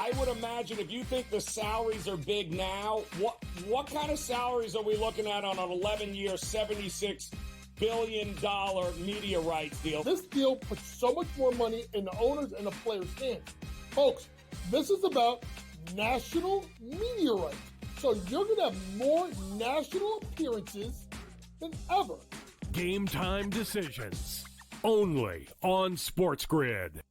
I would imagine if you think the salaries are big now, what kind of salaries are we looking at on an 11-year, $76 billion media rights deal? This deal puts so much more money in the owners and the players' hands. Folks, this is about national media rights. So you're going to have more national appearances than ever. Game time decisions. Only on SportsGrid.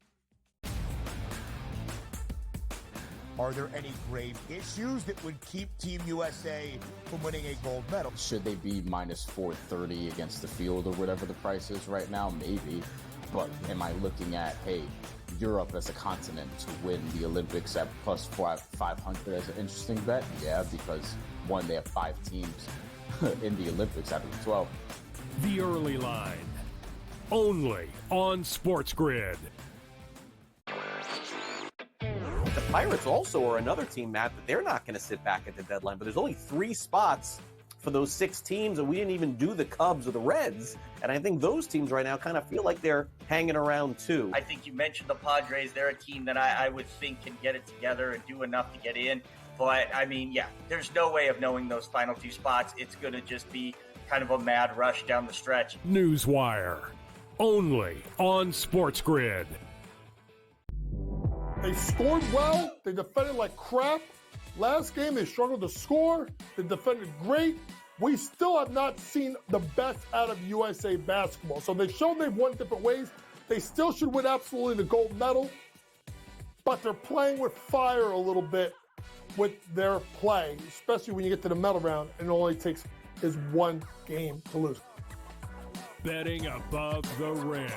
Are there any grave issues that would keep Team USA from winning a gold medal? Should they be minus 430 against the field or whatever the price is right now? Maybe. But am I looking at, hey, Europe as a continent to win the Olympics at plus 500 as an interesting bet? Yeah, because one, they have 5 teams in the Olympics out of the 12. The early line. Only on SportsGrid. The Pirates also are another team, Matt, that they're not going to sit back at the deadline. But there's only 3 spots for those 6 teams, and we didn't even do the Cubs or the Reds. And I think those teams right now kind of feel like they're hanging around too. I think you mentioned the Padres. They're a team that I would think can get it together and do enough to get in. But, I mean, yeah, there's no way of knowing those final 2 spots. It's going to just be kind of a mad rush down the stretch. Newswire. Only on SportsGrid. They scored well. They defended like crap. Last game, they struggled to score. They defended great. We still have not seen the best out of USA basketball. So they've shown they've won different ways. They still should win absolutely the gold medal. But they're playing with fire a little bit with their play, especially when you get to the medal round and it only takes is 1 game to lose. Betting above the rim.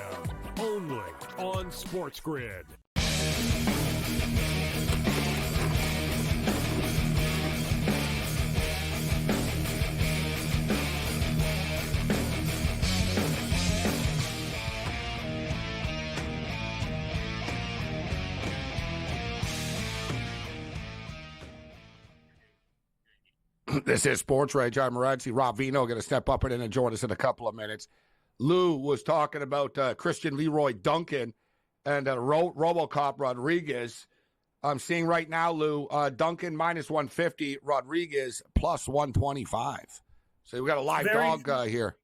Only on SportsGrid. This is SportsRage. I'm Morency. Rob Vino going to step up and join us in a couple of minutes. Lou was talking about Christian Leroy Duncan and RoboCop Rodriguez. I'm seeing right now, Lou, Duncan minus 150, Rodriguez plus 125. So we got a live dog here.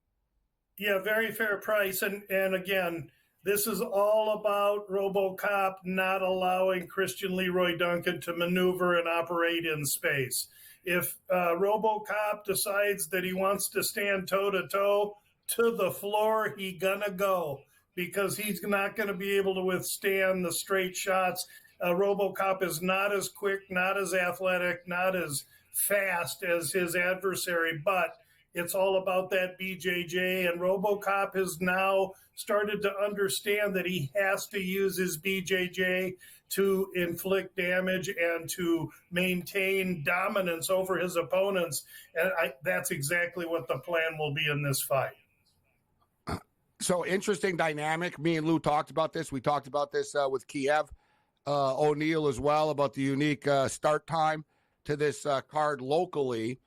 Yeah, very fair price. And again, this is all about RoboCop not allowing Christian Leroy Duncan to maneuver and operate in space. If RoboCop decides that he wants to stand toe-to-toe to the floor, he gonna go because he's not going to be able to withstand the straight shots. RoboCop is not as quick, not as athletic, not as fast as his adversary, but it's all about that BJJ, and RoboCop has now started to understand that he has to use his BJJ to inflict damage and to maintain dominance over his opponents, and that's exactly what the plan will be in this fight. So interesting dynamic. Me and Lou talked about this. We talked about this with Kiev O'Neill as well about the unique start time to this card locally.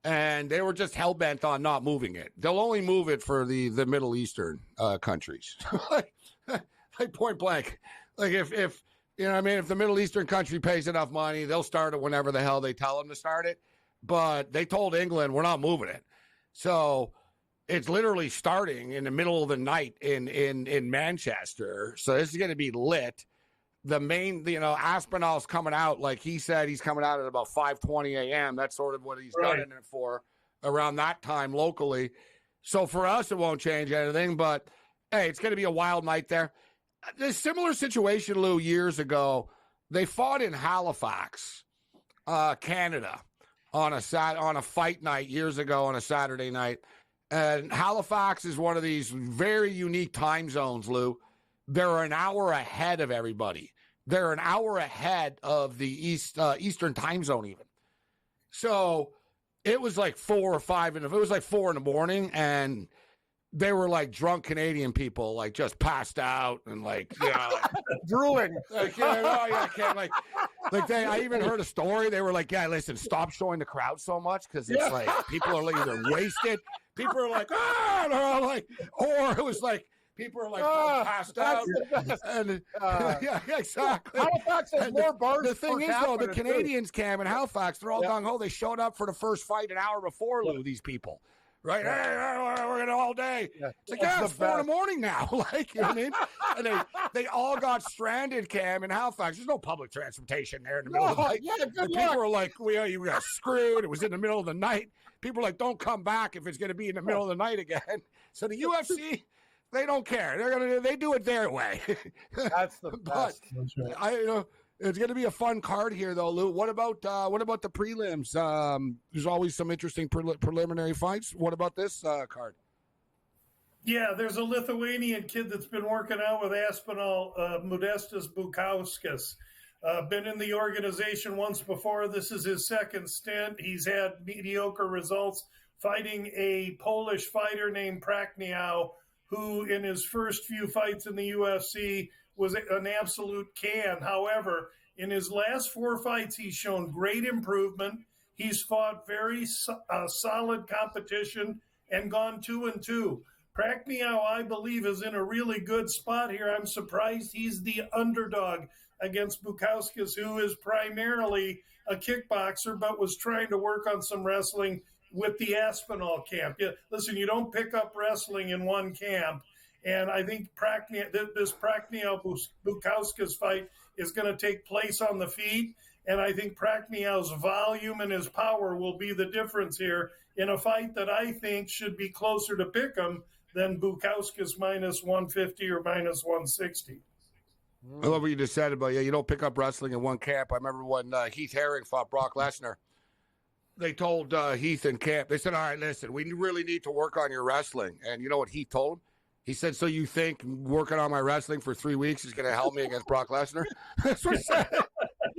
And they were just hell-bent on not moving it. They'll only move it for the Middle Eastern countries. like point blank. Like if you know what I mean, if the Middle Eastern country pays enough money, they'll start it whenever the hell they tell them to start it. But they told England, we're not moving it. So it's literally starting in the middle of the night in Manchester. So this is going to be lit. The main, Aspinall's coming out, like he said, he's coming out at about 5:20 a.m. That's sort of what he's done it for around that time locally. So for us, it won't change anything. But, hey, it's going to be a wild night there. A similar situation, Lou, years ago. They fought in Halifax, Canada, on a fight night years ago on a Saturday night. And Halifax is one of these very unique time zones, Lou. They're an hour ahead of everybody. They're an hour ahead of the Eastern time zone even. So it was like 4 or 5, and it was like 4 in the morning, and they were like drunk Canadian people, like just passed out and like, drooling. Like, I even heard a story. They were like, yeah, listen, stop showing the crowd so much because it's like people are either wasted. People are like, or it was like, People are like passed out. And, yeah, exactly. Halifax has more bars. The thing is, though, the too. Canadians, Cam, and Halifax, they're all gung ho. They showed up for the first fight an hour before, Lou, these people. Right? Hey, we're going to all day. Yeah. It's like, it's 4 a.m. now. Like, you know what I mean? And they all got stranded, Cam, in Halifax. There's no public transportation there in the middle of the night. Yeah, good People were like, you got screwed. It was in the middle of the night. People are like, don't come back if it's going to be in the middle of the night again. So the UFC, they don't care. They do it their way. That's the best. But it's going to be a fun card here, though, Lou. What about the prelims? There's always some interesting preliminary fights. What about this card? Yeah, there's a Lithuanian kid that's been working out with Aspinall, Modestas Bukauskas. Been in the organization once before. This is his second stint. He's had mediocre results fighting a Polish fighter named Prakniał, who in his first few fights in the UFC was an absolute can. However, in his last 4 fights, he's shown great improvement. He's fought very solid competition and gone 2-2. Prakniał, I believe, is in a really good spot here. I'm surprised he's the underdog against Bukauskas, who is primarily a kickboxer, but was trying to work on some wrestling with the Aspinall camp. Yeah, listen, you don't pick up wrestling in one camp. And I think this Prakniał-Bukauskas fight is going to take place on the feet. And I think Prakniał's volume and his power will be the difference here in a fight that I think should be closer to pick'em than Bukauskas minus 150 or minus 160. I love what you just said about, you don't pick up wrestling in one camp. I remember when Heath Herring fought Brock Lesnar. They told Heath and Camp, they said, all right, listen, we really need to work on your wrestling. And you know what Heath told him? He said, so you think working on my wrestling for 3 weeks is going to help me against Brock Lesnar? That's what he said.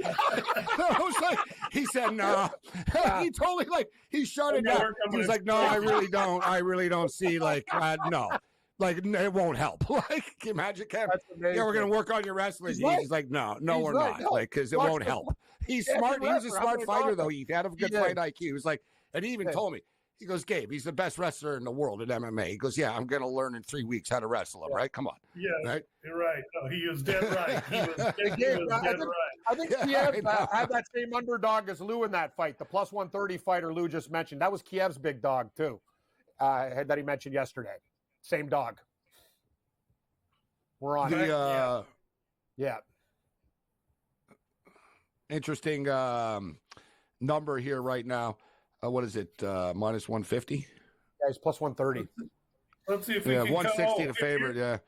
I was like, he said, no. He totally, he shut it down. He was like, no, I really don't see, no. It won't help. Can you imagine, Kevin? Yeah, we're going to work on your wrestling. He's like, no, we're not. Because it won't help. He's smart. He was a smart fighter, though. He had a good fight IQ. He was like, and he even told me, he goes, Gabe, he's the best wrestler in the world at MMA. He goes, yeah, I'm going to learn in 3 weeks how to wrestle him, right? Come on. Yeah, right? You're right. No, he was dead right. He was dead right. I think Kiev had that same underdog as Lou in that fight, the plus 130 fighter Lou just mentioned. That was Kiev's big dog, too, that he mentioned yesterday. Same dog. We're on it. Yeah. Interesting number here right now. What is it? Minus 150? Yeah, it's plus 130. Let's see if we can 160 the favorite, yeah.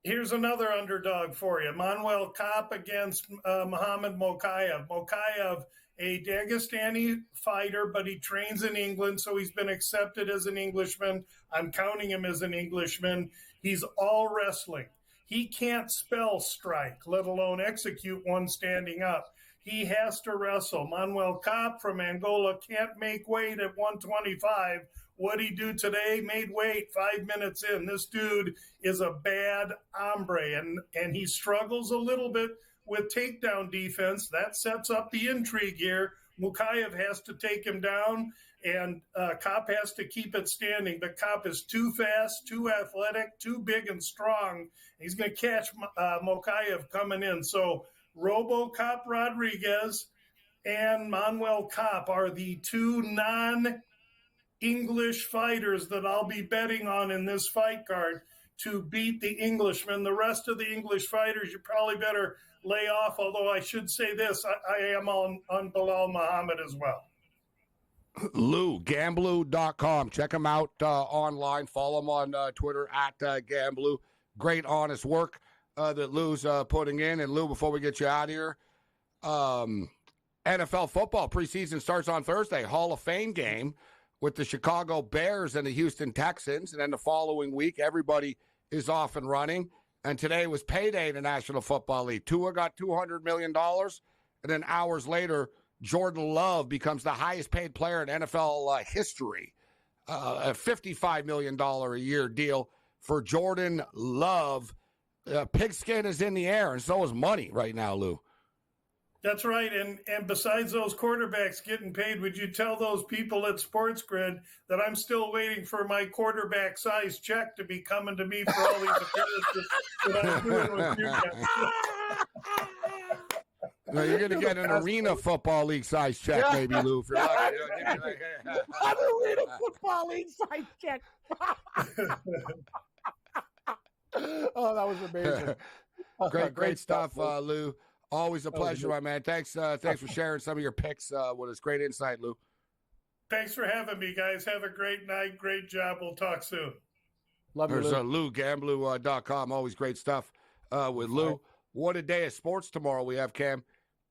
Here's another underdog for you. Manuel Kopp against Mohamed Mokaev. Mokaev, a Dagestani fighter, but he trains in England, so he's been accepted as an Englishman. I'm counting him as an Englishman. He's all wrestling. He can't spell strike, let alone execute one standing up. He has to wrestle. Manuel Kopp from Angola can't make weight at 125. What'd he do today? Made weight 5 minutes in. This dude is a bad hombre, and he struggles a little bit with takedown defense. That sets up the intrigue here. Mokaev has to take him down, and Kopp has to keep it standing. But Kopp is too fast, too athletic, too big and strong. He's going to catch Mokaev coming in. So RoboCop Rodriguez and Manuel Kopp are the two non-English fighters that I'll be betting on in this fight card to beat the Englishman. The rest of the English fighters, you probably better lay off, although I should say this, I am on Bilal Muhammad as well. Lou, Gamblu.com. Check him out online. Follow him on Twitter at Gamblu. Great, honest work that Lou's putting in. And Lou, before we get you out of here, NFL football preseason starts on Thursday. Hall of Fame game with the Chicago Bears and the Houston Texans. And then the following week, everybody is off and running. And today was payday in the National Football League. Tua got $200 million. And then hours later, Jordan Love becomes the highest paid player in NFL history. A $55 million a year deal for Jordan Love. Pigskin is in the air, and so is money right now, Lou. That's right. And besides those quarterbacks getting paid, would you tell those people at SportsGrid that I'm still waiting for my quarterback size check to be coming to me for all these appearances that I'm doing with you guys? No, you're going to get an Arena Football League size check, maybe, Lou. If you're lucky. An Arena Football League size check. Oh, that was amazing. Great stuff, Lou. Always a pleasure, my man. Thanks for sharing some of your picks with us. Great insight, Lou. Thanks for having me, guys. Have a great night. Great job. We'll talk soon. Love you, There's Lou. LouGamblu.com. Always great stuff with Lou. What a day of sports tomorrow we have, Cam.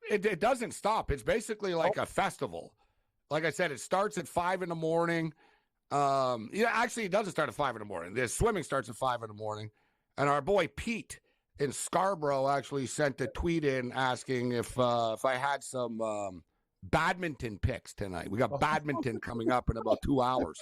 It doesn't stop. It's basically like a festival. Like I said, it starts at 5 in the morning. Actually, it doesn't start at 5 in the morning. The swimming starts at 5 in the morning. And our boy Pete in Scarborough actually sent a tweet in asking if I had some badminton picks tonight. We got badminton coming up in about 2 hours.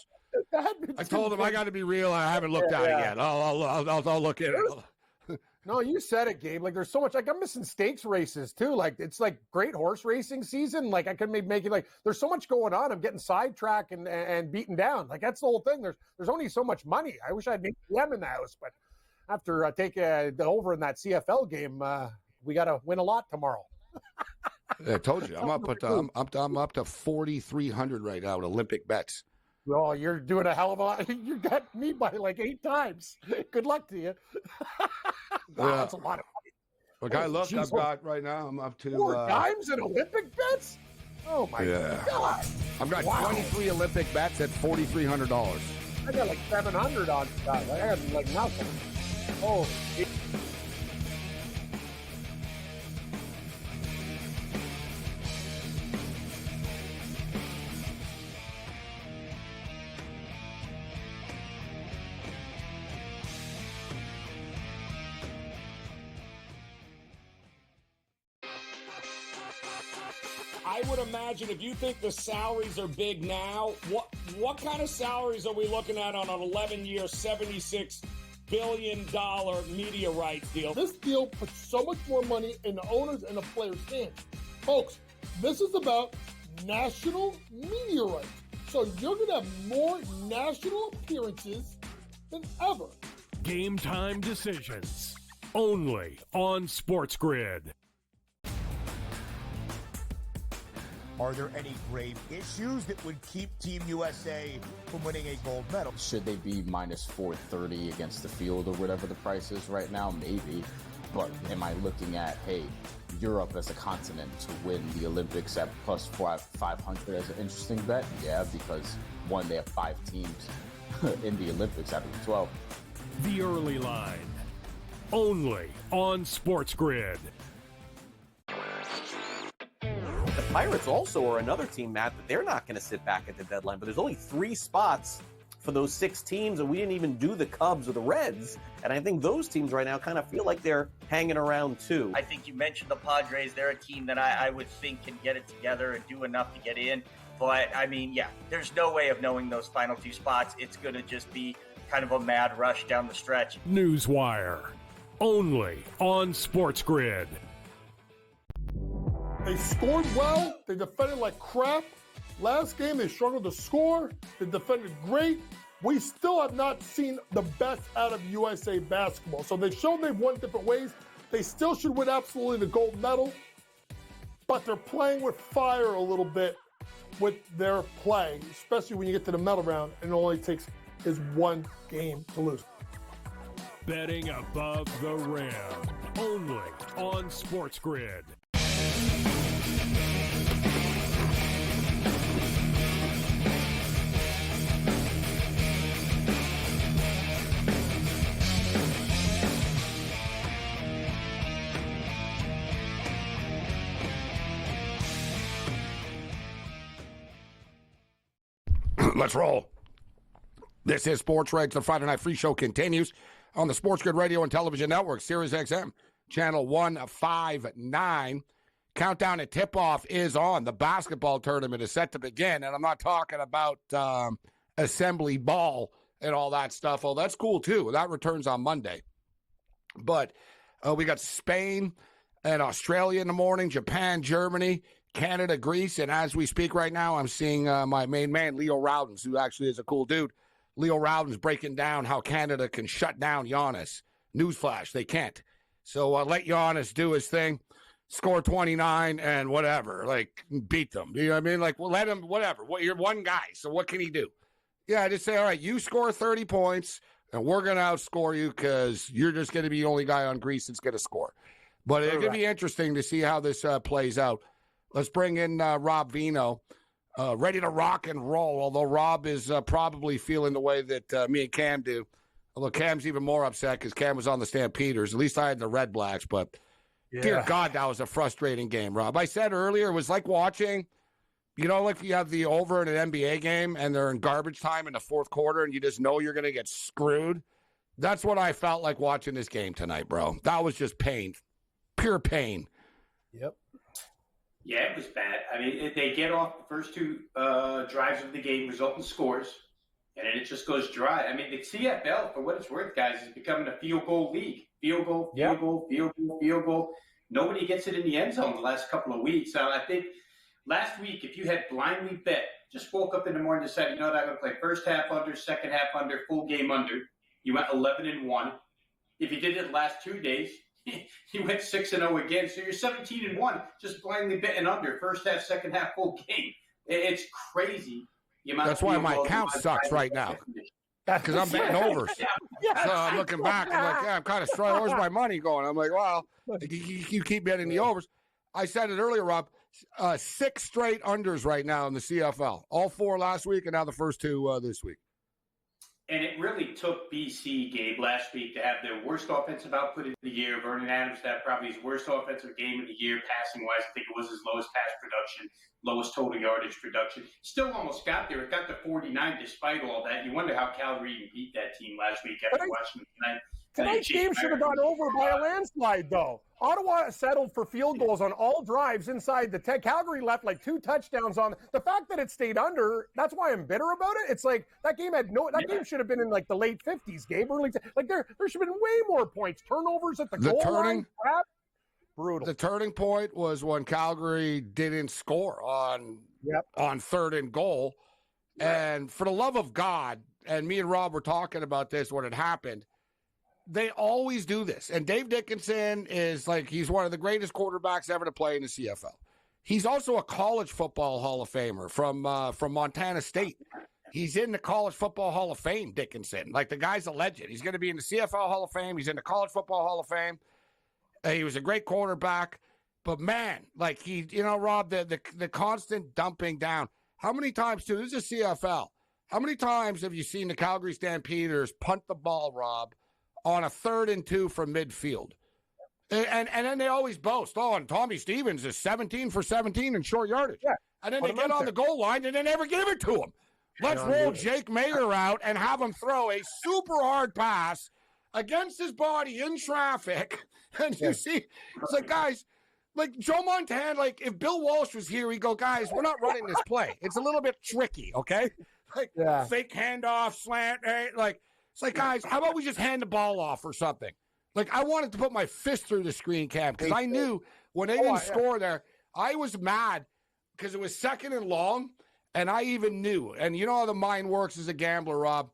I told him I got to be real. I haven't looked at it yet. I'll look at it. No, you said it, Gabe. Like, there's so much. Like, I'm missing stakes races too. Like, it's like great horse racing season. Like, I could maybe make it. Like, there's so much going on. I'm getting sidetracked and beaten down. Like, that's the whole thing. There's only so much money. I wish I had an ATM in the house, but after taking the over in that CFL game, we got to win a lot tomorrow. Yeah, I told you. I'm up to 4,300 right now at Olympic bets. Oh, you're doing a hell of a lot. You got me by like 8 times. Good luck to you. Wow, that's a lot of money. Okay, I've got right now. I'm up to 4 times in Olympic bets. Oh my God! I've got 23 Olympic bets at $4,300. I got like 700 on that. I had like nothing. Oh. I would imagine if you think the salaries are big now, what kind of salaries are we looking at on an 11-year, $76 billion media rights deal? This deal puts so much more money in the owners and the players' hands. Folks, this is about national media rights. So you're going to have more national appearances than ever. Game time decisions. Only on SportsGrid. Are there any grave issues that would keep Team USA from winning a gold medal? Should they be minus 430 against the field or whatever the price is right now? Maybe. But am I looking at, hey, Europe as a continent to win the Olympics at plus 500 as an interesting bet? Yeah, because one, they have 5 teams in the Olympics out of the 12. The early line. Only on SportsGrid. The Pirates also are another team, Matt, that they're not going to sit back at the deadline. But there's only 3 spots for those 6 teams, and we didn't even do the Cubs or the Reds. And I think those teams right now kind of feel like they're hanging around too. I think you mentioned the Padres. They're a team that I would think can get it together and do enough to get in. But, I mean, yeah, there's no way of knowing those final 2 spots. It's going to just be kind of a mad rush down the stretch. Newswire. Only on SportsGrid. They scored well. They defended like crap. Last game, they struggled to score. They defended great. We still have not seen the best out of USA basketball. So they showed they've won different ways. They still should win absolutely the gold medal. But they're playing with fire a little bit with their play, especially when you get to the medal round and it only takes is 1 game to lose. Betting above the rim. Only on SportsGrid. Let's roll. This is SportsRage. The Friday Night Free Show continues on the SportsGrid Radio and Television Network, Sirius XM, Channel 159. Countdown to tip-off is on. The basketball tournament is set to begin, and I'm not talking about assembly ball and all that stuff. Oh, that's cool, too. That returns on Monday. But we got Spain and Australia in the morning, Japan, Germany, Canada, Greece. And as we speak right now, I'm seeing my main man, Leo Rowdens, who actually is a cool dude. Leo Rowdens breaking down how Canada can shut down Giannis. Newsflash, they can't. So let Giannis do his thing, score 29 and whatever, like beat them. You know what I mean? Like, well, let him, whatever. Well, you're one guy, so what can he do? Yeah, just say, all right, you score 30 points, and we're going to outscore you because you're just going to be the only guy on Greece that's going to score. But it's going to be interesting to see how this plays out. Let's bring in Rob Vino, ready to rock and roll, although Rob is probably feeling the way that me and Cam do. Although Cam's even more upset because Cam was on the Stampeders. At least I had the Red Blacks, but dear God, that was a frustrating game, Rob. I said earlier, it was like watching, you know, like you have the over in an NBA game and they're in garbage time in the fourth quarter and you just know you're going to get screwed. That's what I felt like watching this game tonight, bro. That was just pain. Pure pain. Yep. Yeah, it was bad. I mean, they get off the first two drives of the game, result in scores, and then it just goes dry. I mean, the CFL, for what it's worth, guys, is becoming a field goal league. Field goal, field goal, field goal, field goal. Nobody gets it in the end zone the last couple of weeks. So I think last week, if you had blindly bet, just woke up in the morning and decided, you know what, I'm going to play first half under, second half under, full game under. You went 11-1. If you did it the last 2 days, you went 6-0 again. So you're 17-1, just blindly betting under first half, second half, full game. It's crazy. That's why my account sucks right now. Because I'm betting overs. So I'm looking back. I'm like, yeah, I'm kind of struggling. Where's my money going? I'm like, well, you keep betting the overs. I said it earlier, Rob. 6 straight unders right now in the CFL. All 4 last week and now the first 2 this week. And it really took BC, Gabe, last week to have their worst offensive output of the year. Vernon Adams to have probably his worst offensive game of the year, passing-wise. I think it was his lowest pass production, lowest total yardage production. Still almost got there. It got to 49 despite all that. You wonder how Calgary even beat that team last week after watching them tonight. Tonight's game should have gone over by a landslide, though. Ottawa settled for field goals on all drives inside the 10. Calgary left like 2 touchdowns on. The fact that it stayed under, that's why I'm bitter about it. It's like that game game should have been in like the late 50s, Gabe. Like there should have been way more points. Turnovers at the goal line. Crap. Brutal. The turning point was when Calgary didn't score on 3rd and goal. And for the love of God, and me and Rob were talking about this when it happened, they always do this. And Dave Dickinson is like, he's one of the greatest quarterbacks ever to play in the CFL. He's also a college football Hall of Famer from Montana State. He's in the College Football Hall of Fame, Dickinson. Like, the guy's a legend. He's going to be in the CFL Hall of Fame. He's in the College Football Hall of Fame. He was a great quarterback. But, man, like, Rob, the constant dumping down. How many times, too, this is CFL. How many times have you seen the Calgary Stampeders punt the ball, Rob, on a 3rd and 2 from midfield? And then they always boast, and Tommy Stevens is 17 for 17 in short yardage. Yeah. And then they get on the goal line and they never give it to him. Let's roll Jake Mayer out and have him throw a super hard pass against his body in traffic. And you see, it's like, guys, like Joe Montana, like if Bill Walsh was here, he'd go, guys, we're not running this play. It's a little bit tricky, okay? Like fake handoff, slant, like, it's like, guys, how about we just hand the ball off or something? Like, I wanted to put my fist through the screen, Cam, because I knew when they didn't score there, I was mad because it was 2nd and long, and I even knew. And you know how the mind works as a gambler, Rob.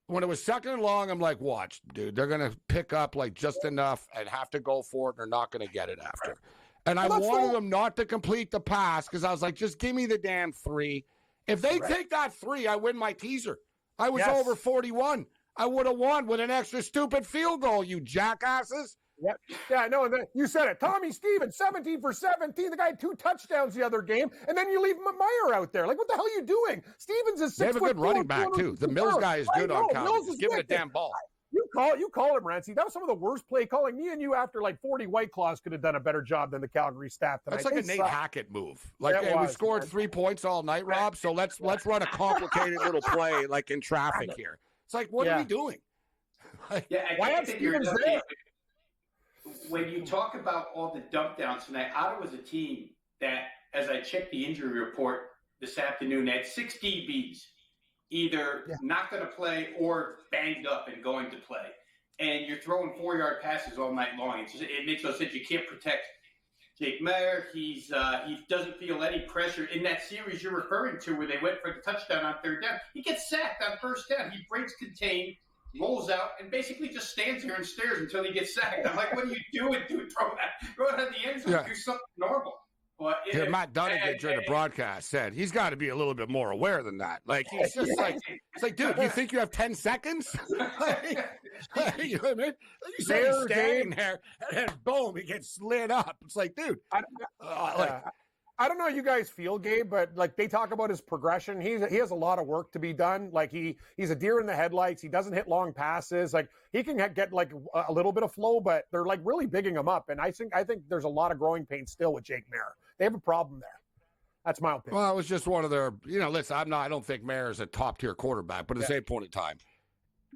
When it was 2nd and long, I'm like, watch, dude, they're going to pick up, like, just enough and have to go for it, and they're not going to get it after. And I wanted them not to complete the pass because I was like, just give me the damn 3. If they take that 3, I win my teaser. I was over 41. I would have won with an extra stupid field goal, you jackasses. Yep. Yeah, no, you said it. Tommy Stevens, 17 for 17. The guy had 2 touchdowns the other game, and then you leave Meyer out there. Like, what the hell are you doing? Stevens is 6 They have a good running back, too. The Mills guy is good on Calgary. Just give it a damn ball. You call him, Morency. That was some of the worst play calling. Me and you, after like 40 White Claws, could have done a better job than the Calgary staff tonight. That's like a Nate Hackett move. Like, we scored 3 points all night, Rob, so let's run a complicated little play, like in traffic here. It's like, what are we doing? I think you're there. When you talk about all the dump downs tonight, Ottawa's a team that, as I checked the injury report this afternoon, had 6 DBs, either not going to play or banged up and going to play. And you're throwing 4-yard passes all night long. It makes no sense. You can't protect Jake Mayer, he doesn't feel any pressure. In that series you're referring to where they went for the touchdown on third down, he gets sacked on first down. He breaks contain, rolls out, and basically just stands here and stares until he gets sacked. I'm like, what are you doing, dude? Throw it on the end zone. Do something normal. But Matt Dunnigan during the broadcast said he's got to be a little bit more aware than that. Like, he's just like, it's like, dude, you think you have 10 seconds? You know what I mean? You say he's standing there, and then boom, he gets slid up. It's like, dude. I don't know how you guys feel, Gabe, but like they talk about his progression. He has a lot of work to be done. Like he's a deer in the headlights. He doesn't hit long passes. Like he can get like a little bit of flow, but they're like really bigging him up. And I think there's a lot of growing pains still with Jake Mayer. They have a problem there. That's my opinion. Well, it was just one of their, listen, I don't think Mayer's a top tier quarterback, but at the same point in time,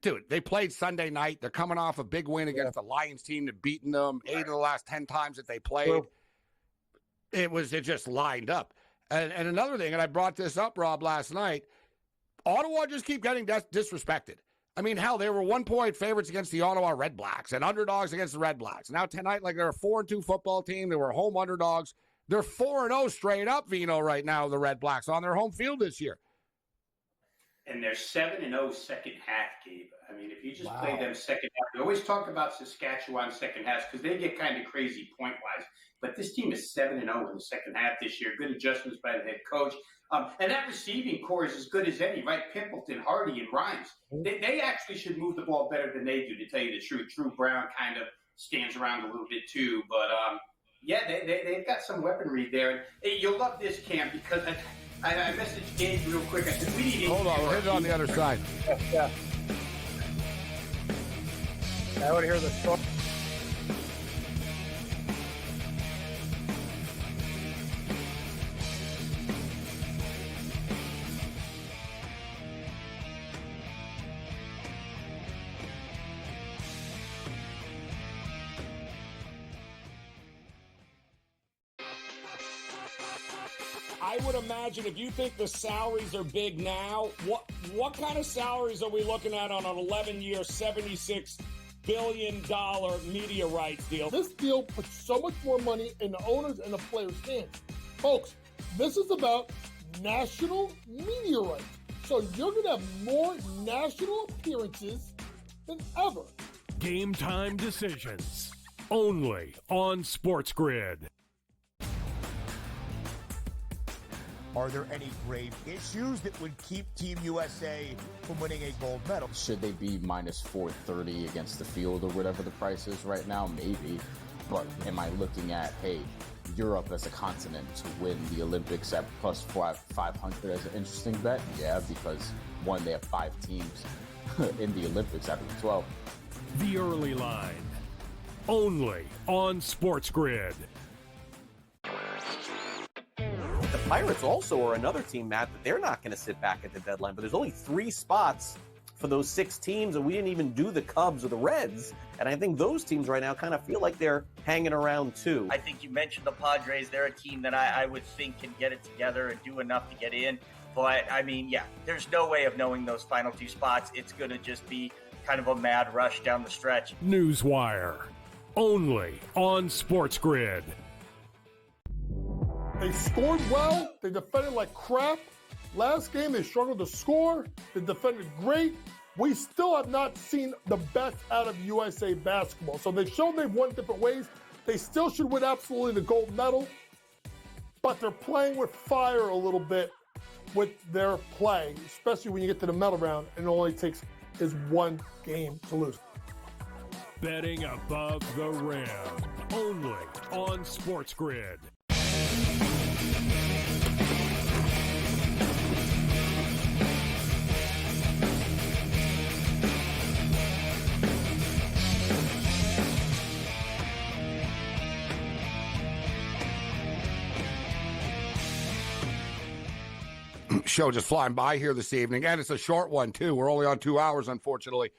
dude, they played Sunday night. They're coming off a big win against the Lions team that beaten them 8 of the last 10 times that they played. True. It just lined up. And another thing, and I brought this up, Rob, last night, Ottawa just keep getting disrespected. I mean, hell, they were 1-point favorites against the Ottawa Red Blacks and underdogs against the Red Blacks. Now tonight, like they're a 4-2 football team. They were home underdogs. They're 4-0 straight up, Vino, right now, the Red Blacks, on their home field this year. And they're 7-0 second half, Gabe. I mean, if you just play them second half, we always talk about Saskatchewan second halves because they get kind of crazy point-wise. But this team is 7-0 in the second half this year. Good adjustments by the head coach. And that receiving core is as good as any, right? Pimpleton, Hardy, and Rhymes. They actually should move the ball better than they do, to tell you the truth. Drew Brown kind of stands around a little bit too. But, they've got some weaponry there. Hey, you'll love this, Cam, because I messaged Gabe real quick. I said, we need Hold on, we'll hit it on the other side. Yeah. I want to hear the story. I would imagine if you think the salaries are big now, what kind of salaries are we looking at on an 11-year, $76 billion media rights deal? This deal puts so much more money in the owners and the players' hands. Folks, this is about national media rights. So you're going to have more national appearances than ever. Game time decisions. Only on SportsGrid. Are there any grave issues that would keep Team USA from winning a gold medal? Should they be minus 430 against the field or whatever the price is right now? Maybe. But am I looking at, hey, Europe as a continent to win the Olympics at plus 500 as an interesting bet? Yeah, because one, they have 5 teams in the Olympics out of the 12. The early line. Only on SportsGrid. The Pirates also are another team, Matt, that they're not going to sit back at the deadline. But there's only 3 spots for those 6 teams, and we didn't even do the Cubs or the Reds. And I think those teams right now kind of feel like they're hanging around too. I think you mentioned the Padres. They're a team that I would think can get it together and do enough to get in. But, I mean, yeah, there's no way of knowing those final 2 spots. It's going to just be kind of a mad rush down the stretch. Newswire. Only on SportsGrid. They scored well. They defended like crap. Last game, they struggled to score. They defended great. We still have not seen the best out of USA basketball. So they showed they've won different ways. They still should win absolutely the gold medal. But they're playing with fire a little bit with their play, especially when you get to the medal round and it only takes is 1 game to lose. Betting above the rim. Only on SportsGrid. Show just flying by here this evening, and it's a short one too. We're only on 2 hours, unfortunately,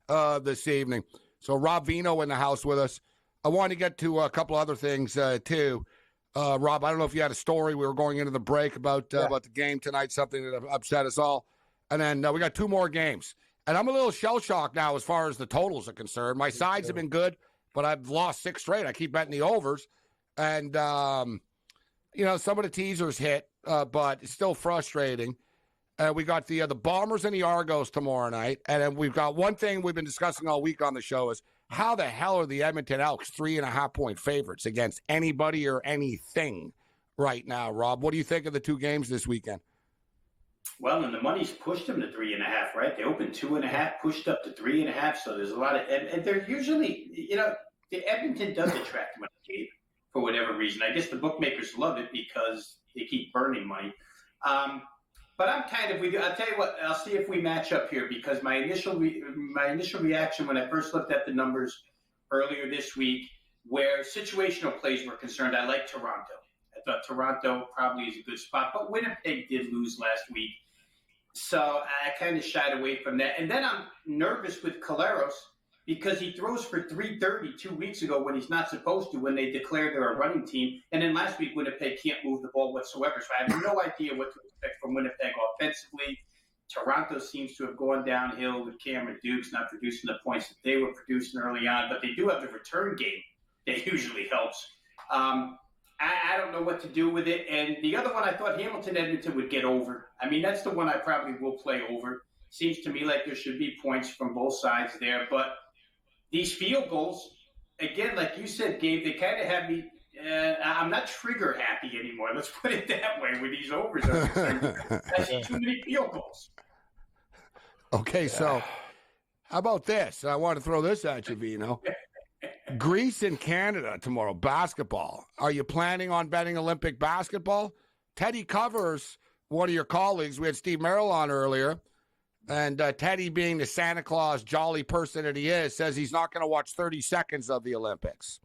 this evening. So Rob Vino in the house with us. I want to get to a couple other things too. Rob, I don't know if you had a story. We were going into the break about the game tonight, something that upset us all, and then we got 2 more games. And I'm a little shell shocked now as far as the totals are concerned. My sides have been good, but I've lost 6 straight. I keep betting the overs. And, some of the teasers hit, but it's still frustrating. We got the Bombers and the Argos tomorrow night. And then we've got one thing we've been discussing all week on the show is how the hell are the Edmonton Elks 3.5-point favorites against anybody or anything right now, Rob? What do you think of the two games this weekend? Well, and the money's pushed them to 3.5, right? They opened 2.5, pushed up to 3.5. So there's a lot of, and they're usually, the Edmonton does attract money, Gabe, for whatever reason. I guess the bookmakers love it because they keep burning money. But I'm kind of with you. I'll tell you what. I'll see if we match up here because my initial reaction when I first looked at the numbers earlier this week, where situational plays were concerned, I like Toronto. I thought Toronto probably is a good spot, but Winnipeg did lose last week, so I kind of shied away from that. And then I'm nervous with Collaros because he throws for 330 2 weeks ago when he's not supposed to, when they declare they're a running team. And then last week, Winnipeg can't move the ball whatsoever. So I have no idea what to expect from Winnipeg offensively. Toronto seems to have gone downhill with Cameron Dukes not producing the points that they were producing early on, but they do have the return game that usually helps. I don't know what to do with it. And the other one, I thought Hamilton-Edmonton would get over. I mean, that's the one I probably will play over. Seems to me like there should be points from both sides there, but these field goals, again, like you said, Gabe, they kind of have me I'm not trigger happy anymore. Let's put it that way with these overs. I see too many field goals. Okay, so how about this? I want to throw this at you, Vino. Greece and Canada tomorrow, basketball. Are you planning on betting Olympic basketball? Teddy covers one of your colleagues. We had Steve Merrill on earlier. And Teddy, being the Santa Claus jolly person that he is, says he's not going to watch 30 seconds of the Olympics.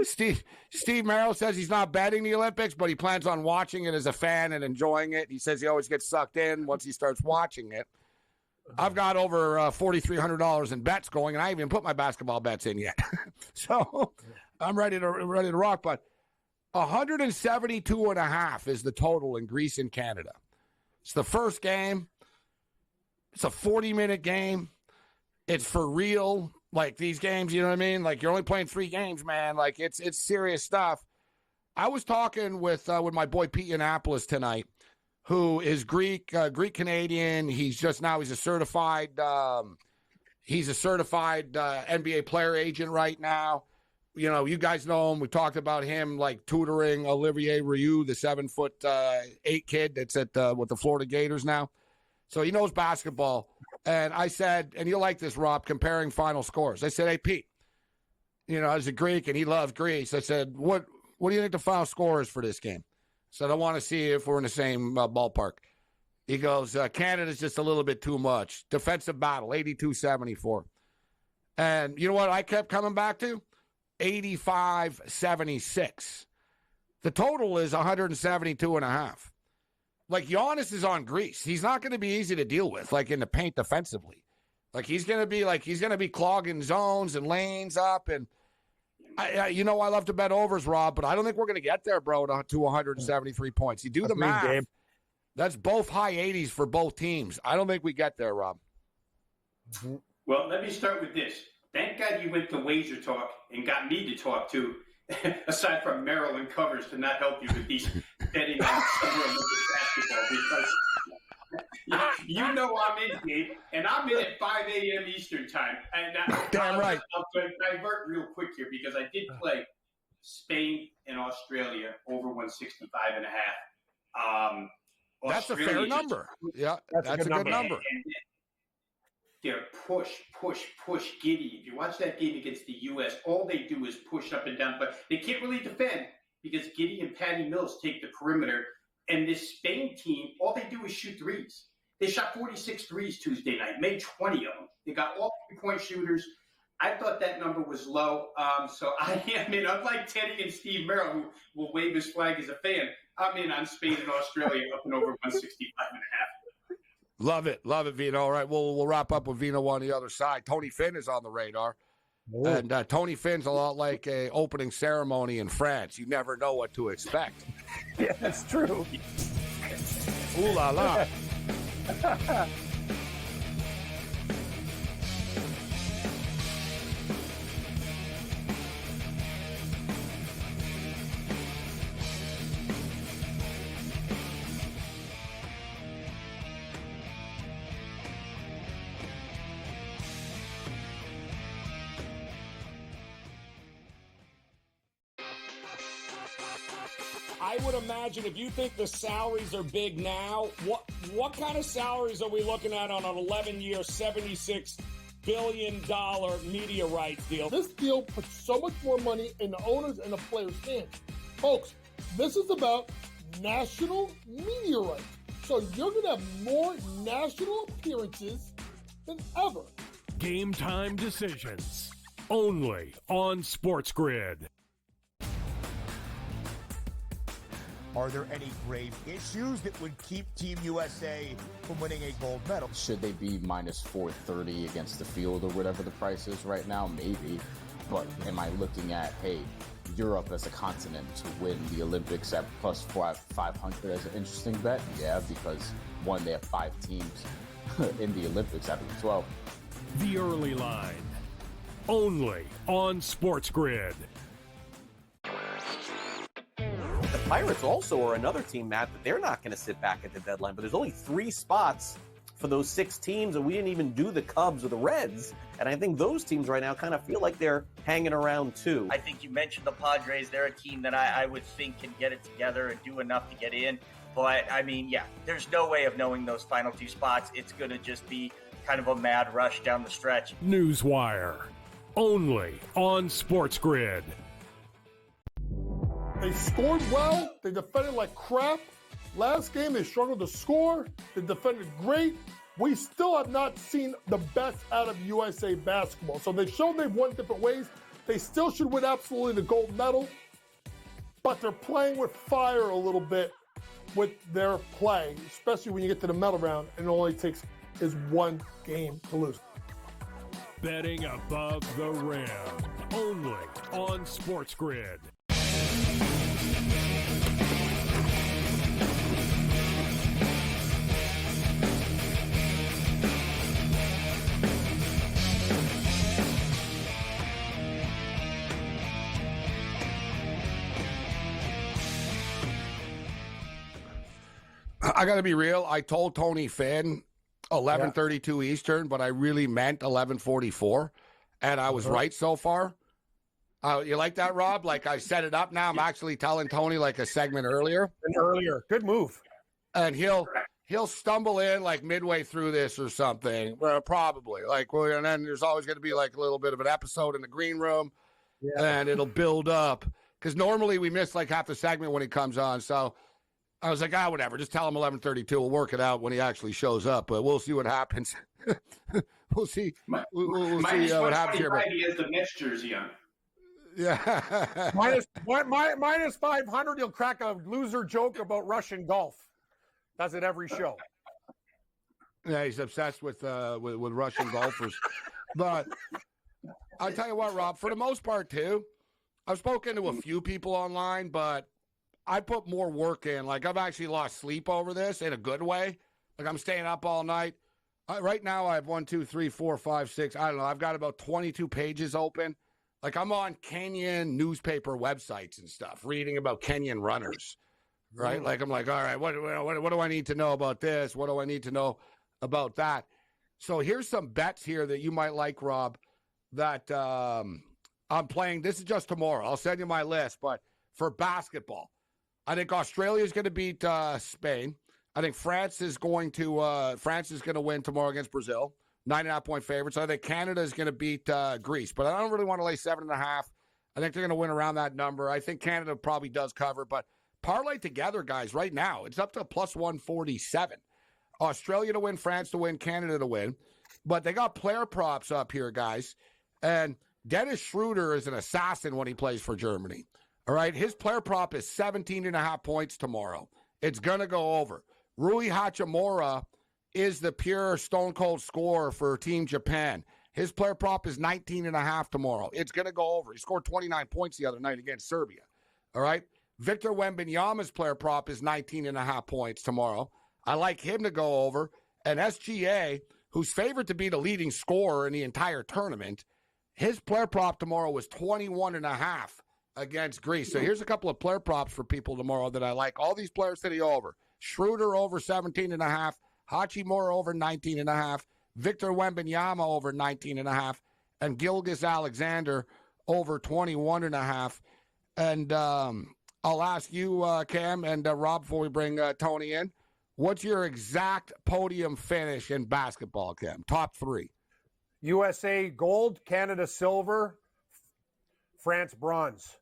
Steve Merrill says he's not betting the Olympics, but he plans on watching it as a fan and enjoying it. He says he always gets sucked in once he starts watching it. I've got over $4,300 in bets going, and I haven't even put my basketball bets in yet. So I'm ready to rock. But 172.5 is the total in Greece and Canada. It's the first game. It's a 40-minute game. It's for real. Like these games, you know what I mean? Like you're only playing 3 games, man. Like it's serious stuff. I was talking with my boy Pete Annapolis tonight, who is Greek Canadian. He's a certified NBA player agent right now. You know, you guys know him. We talked about him like tutoring Olivier Rioux, the 7'8" kid that's at with the Florida Gators now. So he knows basketball. And I said, and you'll like this, Rob, comparing final scores. I said, hey, Pete, as a Greek, and he loves Greece. I said, what do you think the final score is for this game? I said, I want to see if we're in the same ballpark. He goes, Canada's just a little bit too much. Defensive battle, 82-74. And you know what I kept coming back to? 85-76. The total is 172.5. Like, Giannis is on Greece. He's not going to be easy to deal with, like, in the paint defensively. Like, he's going to be clogging zones and lanes up. And, I love to bet overs, Rob, but I don't think we're going to get there, bro, to 173 points. You do the math. Game. That's both high 80s for both teams. I don't think we get there, Rob. Well, let me start with this. Thank God you went to Wager Talk and got me to talk to, aside from Maryland covers, to not help you with these betting on Summer Olympic basketball, because you know I'm in, Gabe, and I'm in at 5 a.m. Eastern time. And damn right. I'll divert real quick here because I did play Spain and Australia over 165.5. That's a fair number. Yeah, that's a good number. And they're push, giddy. If you watch that game against the U.S., all they do is push up and down. But they can't really defend because Giddy and Patty Mills take the perimeter. And this Spain team, all they do is shoot threes. They shot 46 threes Tuesday night, made 20 of them. They got all 3-point shooters. I thought that number was low. So unlike Teddy and Steve Merrill, who will wave his flag as a fan, I'm in on Spain and Australia up and over 165.5. Love it, Vino. All right, we'll wrap up with Vino on the other side. Tony Finn is on the radar. Ooh. And Tony Finn's a lot like a opening ceremony in France. You never know what to expect. Yeah, that's true. Ooh la la. I would imagine if you think the salaries are big now, what kind of salaries are we looking at on an 11-year, $76 billion media rights deal? This deal puts so much more money in the owners and the players' hands. Folks, this is about national media rights. So you're going to have more national appearances than ever. Game time decisions. Only on SportsGrid. Are there any grave issues that would keep Team USA from winning a gold medal? Should they be minus 430 against the field or whatever the price is right now? Maybe. But am I looking at, hey, Europe as a continent to win the Olympics at plus 500 as an interesting bet? Yeah, because one, they have 5 teams in the Olympics out of the 12. The early line. Only on SportsGrid. The Pirates also are another team, Matt, that they're not going to sit back at the deadline, but there's only 3 spots for those 6 teams, and we didn't even do the Cubs or the Reds. And I think those teams right now kind of feel like they're hanging around too. I think you mentioned the Padres. They're a team that I would think can get it together and do enough to get in. But, I mean, yeah, there's no way of knowing those final 2 spots. It's going to just be kind of a mad rush down the stretch. Newswire. Only on SportsGrid. They scored well. They defended like crap. Last game, they struggled to score. They defended great. We still have not seen the best out of USA basketball. So they showed they've won different ways. They still should win absolutely the gold medal. But they're playing with fire a little bit with their play, especially when you get to the medal round and it only takes is 1 game to lose. Betting above the rim. Only on SportsGrid. I got to be real. I told Tony Finn 11:32 Eastern, but I really meant 11:44, and I was right so far. You like that, Rob? Like I set it up now. I'm actually telling Tony like a segment earlier. Good move. And he'll stumble in like midway through this or something. Well, probably. Like, well, and then there's always going to be like a little bit of an episode in the green room, and it'll build up because normally we miss like half the segment when he comes on. So I was like, whatever. Just tell him 11:32. We'll work it out when he actually shows up. But we'll see what happens. We'll see. We'll see what happens here. But he has the Mets jersey on. Yeah. minus 500. He'll crack a loser joke about Russian golf. Does it every show. Yeah, he's obsessed with Russian golfers. But I'll tell you what, Rob. For the most part, too, I've spoken to a few people online, but I put more work in. Like, I've actually lost sleep over this in a good way. Like, I'm staying up all night. Right now, I have 1, 2, 3, 4, 5, 6. I don't know. I've got about 22 pages open. Like, I'm on Kenyan newspaper websites and stuff, reading about Kenyan runners, right? Like, I'm like, all right, what do I need to know about this? What do I need to know about that? So here's some bets here that you might like, Rob, that I'm playing. This is just tomorrow. I'll send you my list. But for basketball, I think Australia is going to beat Spain. I think France is going to win tomorrow against Brazil. 9.5-point favorites. I think Canada is going to beat Greece, but I don't really want to lay 7.5. I think they're going to win around that number. I think Canada probably does cover, but parlay together, guys, right now, it's up to plus 147. Australia to win, France to win, Canada to win. But they got player props up here, guys. And Dennis Schroeder is an assassin when he plays for Germany. All right, his player prop is 17.5 points tomorrow. It's going to go over. Rui Hachimura is the pure stone-cold scorer for Team Japan. His player prop is 19.5 tomorrow. It's going to go over. He scored 29 points the other night against Serbia. All right? Victor Wembanyama's player prop is 19.5 points tomorrow. I like him to go over. And SGA, who's favored to be the leading scorer in the entire tournament, his player prop tomorrow was 21.5 against Greece. So here's a couple of player props for people tomorrow that I like. All these players to the over. Schroeder over 17.5. Hachimura over 19.5, Victor Wembanyama over 19.5, and Gilgeous Alexander over 21.5. And I'll ask you, Cam, and Rob, before we bring Tony in. What's your exact podium finish in basketball, Cam? Top 3. USA gold, Canada silver, France bronze.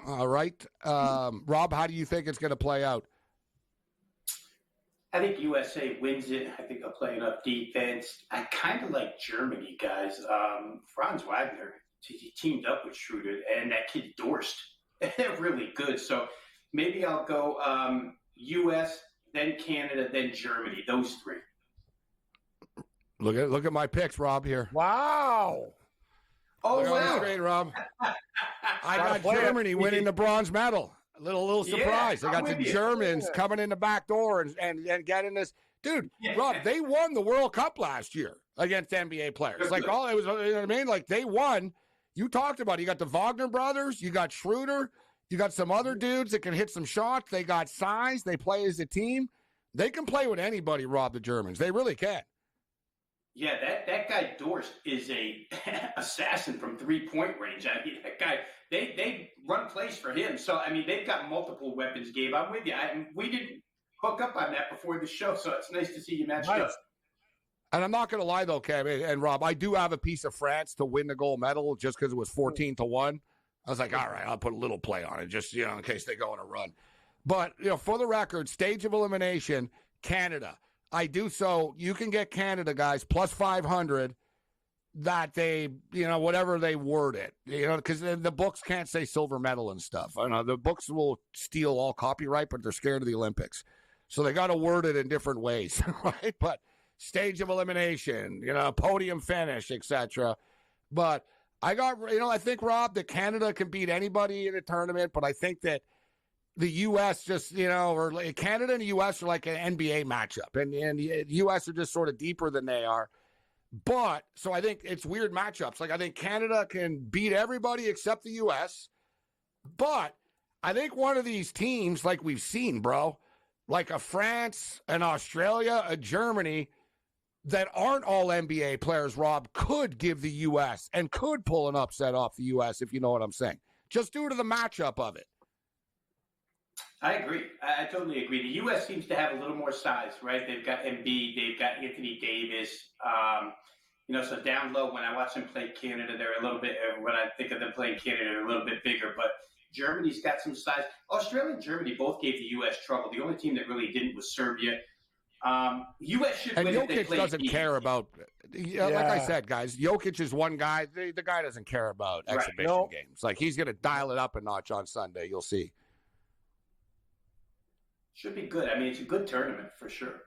All right. Rob, how do you think it's going to play out? I think USA wins it. I think they'll play enough defense. I kind of like Germany, guys. Franz Wagner, he teamed up with Schroeder, and that kid Dorst. They're really good. So maybe I'll go U.S., then Canada, then Germany. Those 3. Look at my picks, Rob, here. Wow. Oh, look wow. Great, Rob. I got Germany winning the bronze medal. A little surprise. Yeah, I got the Germans coming in the back door and getting this. Dude, Rob, they won the World Cup last year against NBA players. Like, all it was, you know what I mean? Like, they won. You talked about it. You got the Wagner brothers. You got Schroeder. You got some other dudes that can hit some shots. They got size. They play as a team. They can play with anybody, Rob, the Germans. They really can. Yeah, that guy Dorst is a assassin from 3-point range. I mean, that guy, they run plays for him. So, I mean, they've got multiple weapons, Gabe. I'm with you. We didn't hook up on that before the show, so it's nice to see you matched up. And I'm not going to lie, though, Cam and Rob, I do have a piece of France to win the gold medal just because it was 14-1. I was like, all right, I'll put a little play on it just, in case they go on a run. But, for the record, stage of elimination, Canada. I do so. You can get Canada, guys, plus 500 that they, whatever they word it, because the books can't say silver medal and stuff. I know the books will steal all copyright, but they're scared of the Olympics. So they got to word it in different ways, right? But stage of elimination, podium finish, etc. But I think, Rob, that Canada can beat anybody in a tournament, but I think that the U.S. just, or Canada and the U.S. are like an NBA matchup, and the U.S. are just sort of deeper than they are. But, so I think it's weird matchups. Like, I think Canada can beat everybody except the U.S., but I think one of these teams, like we've seen, bro, like a France, an Australia, a Germany, that aren't all NBA players, Rob, could give the U.S. and could pull an upset off the U.S., if you know what I'm saying, just due to the matchup of it. I agree. I totally agree. The U.S. seems to have a little more size, right? They've got Embiid, they've got Anthony Davis. So down low, when I watch them play Canada, they're a little bit, when I think of them playing Canada, they're a little bit bigger. But Germany's got some size. Australia and Germany both gave the U.S. trouble. The only team that really didn't was Serbia. U.S. should win. And Jokic doesn't care about, like I said, guys, Jokic is one guy. The guy doesn't care about exhibition games. Like, he's going to dial it up a notch on Sunday. You'll see. Should be good. I mean, it's a good tournament for sure.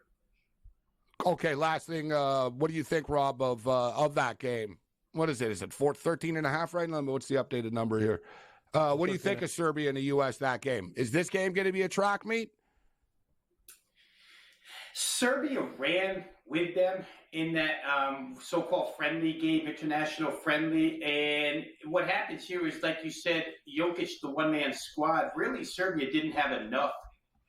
Okay, last thing. What do you think, Rob, of that game? What is it? Is it 13.5 right now? What's the updated number here? What do you think of Serbia and the U.S. that game? Is this game going to be a track meet? Serbia ran with them in that so-called friendly game, international friendly. And what happens here is, like you said, Jokic, the one-man squad, really Serbia didn't have enough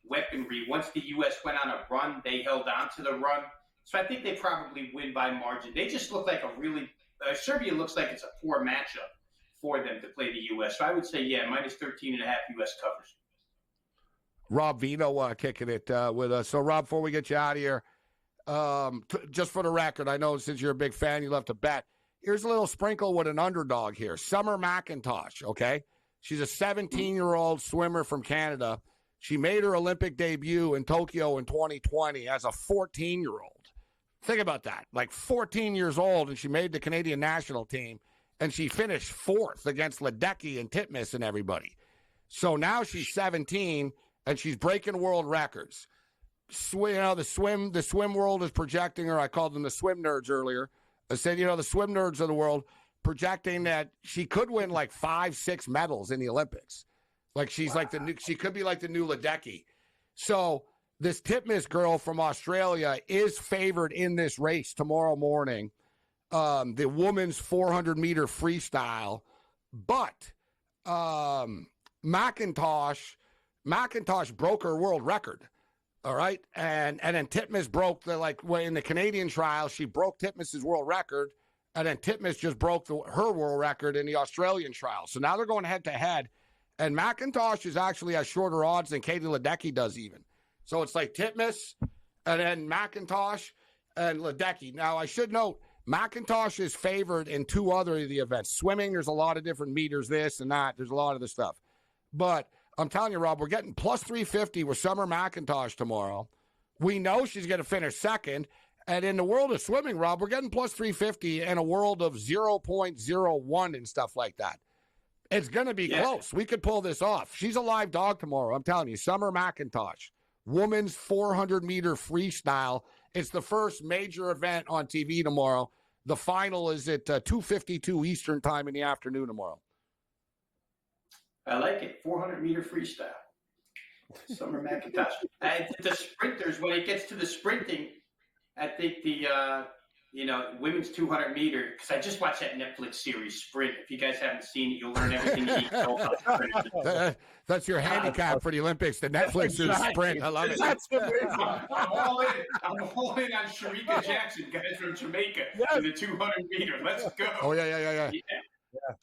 weaponry. Once the U.S. went on a run, they held on to the run. So I think they probably win by margin. They just look like a really Serbia looks like it's a poor matchup for them to play the U.S. So I would say, minus 13.5 U.S. covers. Rob Vino kicking it with us. So, Rob, before we get you out of here, just for the record, I know since you're a big fan, you love to bet. Here's a little sprinkle with an underdog here. Summer McIntosh, okay? She's a 17-year-old swimmer from Canada. She made her Olympic debut in Tokyo in 2020 as a 14-year-old. Think about that. Like 14 years old, and she made the Canadian national team, and she finished 4th against Ledecky and Titmus and everybody. So now she's 17, and she's breaking world records. The swim world is projecting her. I called them the swim nerds earlier. I said, the swim nerds of the world projecting that she could win like 5-6 medals in the Olympics. Like she could be like the new Ledecky. So this Titmus girl from Australia is favored in this race tomorrow morning, the women's 400-meter freestyle. But McIntosh broke her world record. All right, and then Titmus broke in the Canadian trial, she broke Titmus's world record, and then Titmus just broke her world record in the Australian trial. So now they're going head to head. And McIntosh is actually has shorter odds than Katie Ledecky does even. So it's like Titmus and then McIntosh and Ledecky. Now, I should note, McIntosh is favored in two other of the events. Swimming, there's a lot of different meters, this and that. There's a lot of the stuff. But I'm telling you, Rob, we're getting plus 350 with Summer McIntosh tomorrow. We know she's going to finish second. And in the world of swimming, Rob, we're getting plus 350 in a world of 0.01 and stuff like that. It's going to be close. We could pull this off. She's a live dog tomorrow. I'm telling you, Summer McIntosh, women's 400-meter freestyle. It's the first major event on TV tomorrow. The final is at 2:52 Eastern time in the afternoon tomorrow. I like it. 400-meter freestyle. Summer McIntosh. And the sprinters, when it gets to the sprinting, I think the women's 200-meter, because I just watched that Netflix series, Sprint. If you guys haven't seen it, you'll learn everything you need to know about sprinters. That's your handicap for the Olympics, the Netflix is Sprint. I love it. I'm all in on Sharika Jackson, guys from Jamaica, in the 200-meter. Let's go. Oh, yeah.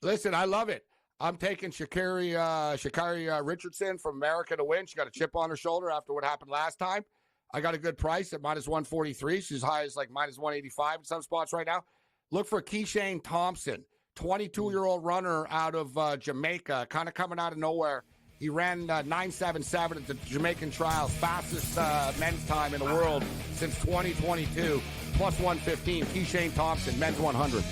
Listen, I love it. I'm taking Sha'Carri Richardson from America to win. She got a chip on her shoulder after what happened last time. I got a good price at minus 143. She's high as like minus 185 in some spots right now. Look for Keishane Thompson, 22-year-old runner out of Jamaica, kind of coming out of nowhere. He ran 9.77 at the Jamaican trials, fastest men's time in the world since 2022, plus 115. Keishane Thompson, men's 100.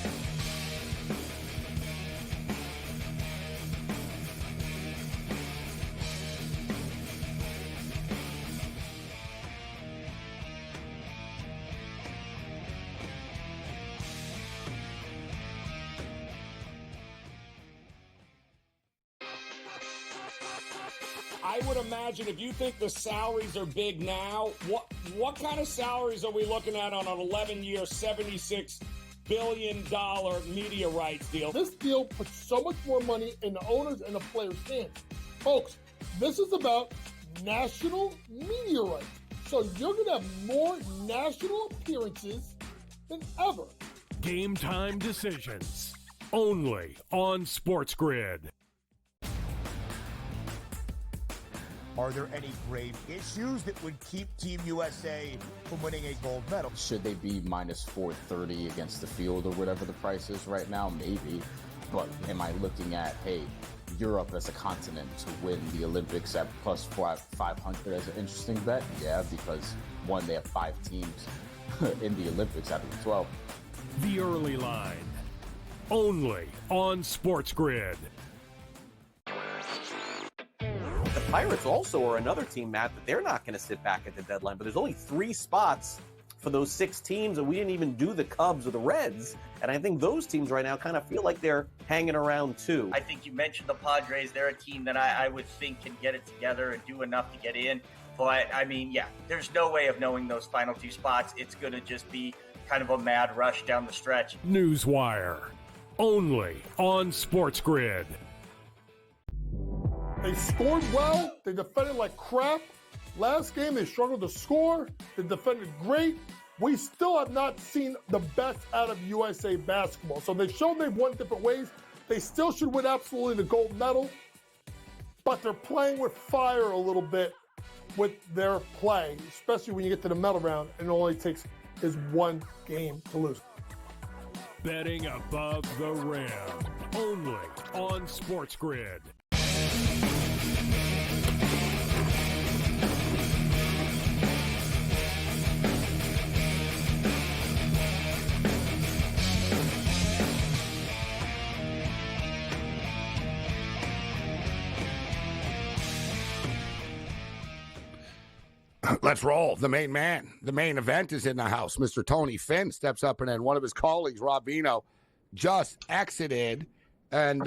I would imagine if you think the salaries are big now, what kind of salaries are we looking at on an 11-year, $76 billion media rights deal? This deal puts so much more money in the owners and the players' hands. Folks, this is about national media rights. So you're going to have more national appearances than ever. Game time decisions. Only on SportsGrid. Are there any grave issues that would keep Team USA from winning a gold medal? Should they be minus 430 against the field or whatever the price is right now? Maybe. But am I looking at, hey, Europe as a continent to win the Olympics at plus 500 as an interesting bet? Yeah, because one, they have 5 teams in the Olympics out of the 12. The early line. Only on SportsGrid. The Pirates also are another team, Matt, that they're not going to sit back at the deadline. But there's only 3 spots for those 6 teams, and we didn't even do the Cubs or the Reds. And I think those teams right now kind of feel like they're hanging around too. I think you mentioned the Padres. They're a team that I would think can get it together and do enough to get in. But, I mean, yeah, there's no way of knowing those final 2 spots. It's going to just be kind of a mad rush down the stretch. Newswire. Only on SportsGrid. They scored well. They defended like crap. Last game, they struggled to score. They defended great. We still have not seen the best out of USA basketball. So they showed they've won different ways. They still should win absolutely the gold medal. But they're playing with fire a little bit with their play, especially when you get to the medal round and it only takes is 1 game to lose. Betting above the rim. Only on SportsGrid. Let's roll. The main man, the main event is in the house. Mr. Tony Finn steps up, and then one of his colleagues, Rob Vino, just exited. And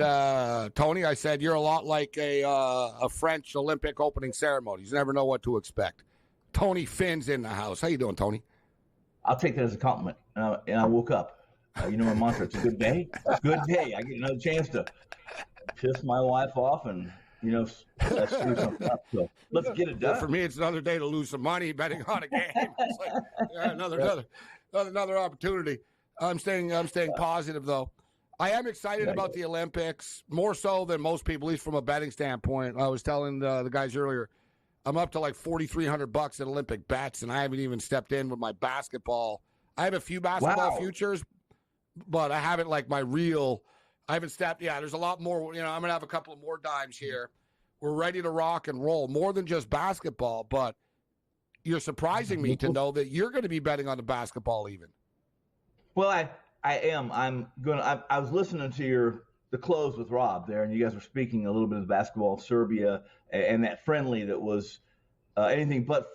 Tony, I said, you're a lot like a French Olympic opening ceremony. You never know what to expect. Tony Finn's in the house. How you doing, Tony? I'll take that as a compliment. And I woke up. You know my mantra, it's a good day. It's a good day. I get another chance to piss my wife off and, let's screw something up. So let's get it done. Well, for me, it's another day to lose some money betting on a game. It's like, another opportunity. I'm staying positive, though. I am excited about the Olympics, more so than most people, at least from a betting standpoint. I was telling the guys earlier, I'm up to like $4,300 at Olympic bets, and I haven't even stepped in with my basketball. I have a few basketball futures, but I haven't I haven't stepped. Yeah, there's a lot more. I'm going to have a couple of more dimes here. We're ready to rock and roll, more than just basketball, but you're surprising me to know that you're going to be betting on the basketball even. Well, I am. I was listening to the close with Rob there, and you guys were speaking a little bit of basketball, Serbia, and that friendly that was anything but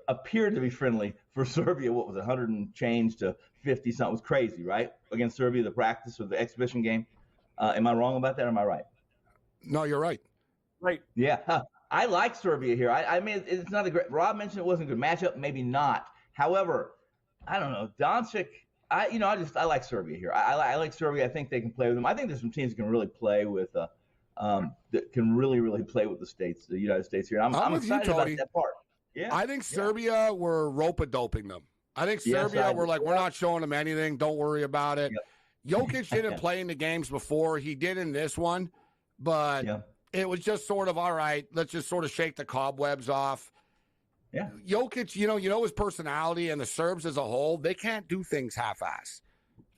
appeared to be friendly for Serbia. What was it, 100 and change to 50 something? It was crazy, right? Against Serbia, the practice or the exhibition game. Am I wrong about that, or am I right? No, you're right. Right. Yeah. I like Serbia here. I mean, it's not a great. Rob mentioned it wasn't a good matchup. Maybe not. However, I don't know. Doncic. I like Serbia here. I like Serbia. I think they can play with them. I think there's some teams that can really play with that can really play with the United States here. I'm excited about that part. Yeah. I think Serbia were rope-a-doping them. I think Serbia were like, we're not showing them anything. Don't worry about it. Yep. Jokic didn't play in the games before. He did in this one, but it was just sort of, all right, let's just sort of shake the cobwebs off. Yeah. Jokic, you know his personality, and the Serbs as a whole, they can't do things half-ass.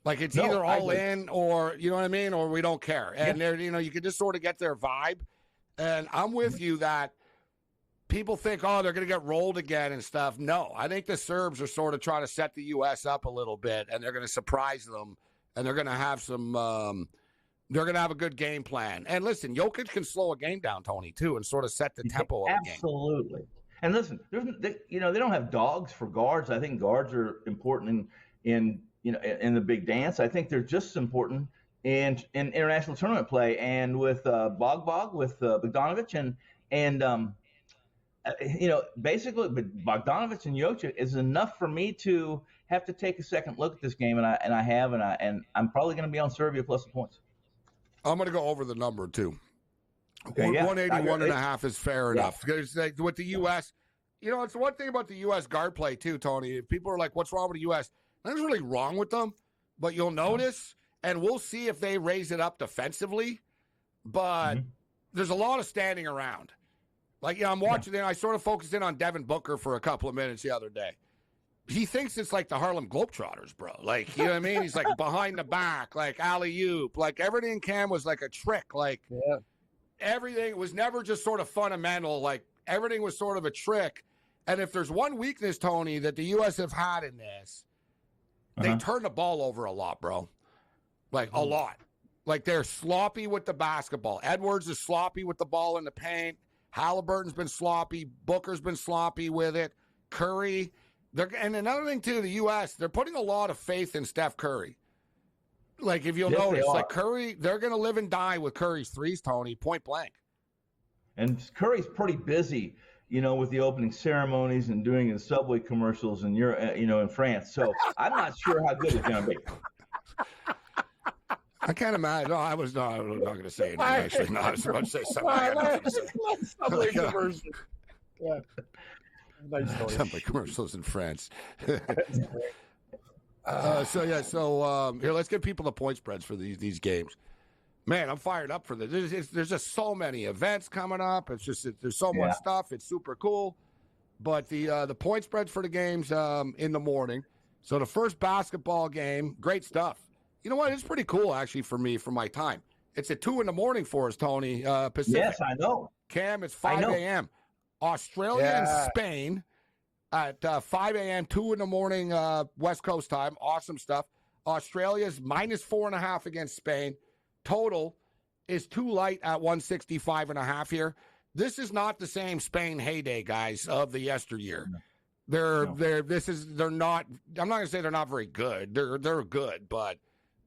Like it's either all in or, you know what I mean, or we don't care. And they're, you can just sort of get their vibe. And I'm with you that people think, they're going to get rolled again and stuff. No, I think the Serbs are sort of trying to set the U.S. up a little bit, and they're going to surprise them, and they're going to have they're going to have a good game plan. And listen, Jokic can slow a game down, Tony, too, and sort of set the tempo of the game. Absolutely. And listen, they don't have dogs for guards. I think guards are important in the big dance. I think they're just as important in international tournament play. And with Bog with Bogdanovic and basically, but Bogdanovic and Jokic is enough for me to have to take a second look at this game, and I'm probably going to be on Serbia plus the points. I'm going to go over the number too. Okay, 181.5 is fair enough. Because with the U.S., it's one thing about the U.S. guard play too, Tony. If people are like, what's wrong with the U.S.? Nothing's really wrong with them, but you'll notice, and we'll see if they raise it up defensively, but there's a lot of standing around. I'm watching it. I sort of focused in on Devin Booker for a couple of minutes the other day. He thinks it's like the Harlem Globetrotters, bro. You know what I mean? He's like behind the back, like alley-oop. Everything Cam was like a trick. Everything was never just sort of fundamental. Everything was sort of a trick. And if there's one weakness, Tony, that the U.S. have had in this, they turn the ball over a lot, bro. A lot. They're sloppy with the basketball. Edwards is sloppy with the ball in the paint. Halliburton's been sloppy. Booker's been sloppy with it. Curry. And another thing, too, the U.S., they're putting a lot of faith in Steph Curry. If you'll notice, Curry, they're going to live and die with Curry's threes, Tony, point blank. And Curry's pretty busy, with the opening ceremonies and doing his Subway commercials in in France. So I'm not sure how good it's going to be. I can't imagine. No, I'm not going to say anything, actually. No, I was about to say something. Subway commercials. Yeah. Nice story. Subway commercials in France. So here, let's give people the point spreads for these games. Man, I'm fired up for this. There's just so many events coming up. It's just there's so much stuff. It's super cool. But the point spreads for the games in the morning. So the first basketball game, great stuff. You know what? It's pretty cool, actually, for me, for my time. It's at 2 a.m. for us, Tony, Pacific. Yes, I know. Cam, it's 5 a.m. Australia and Spain at 5 a.m., 2 a.m. West Coast time. Awesome stuff. Australia's -4.5 against Spain. Total is too light at 165.5 here. This is not the same Spain heyday, guys, of the yesteryear. They're not. I'm not going to say they're not very good. They're good, but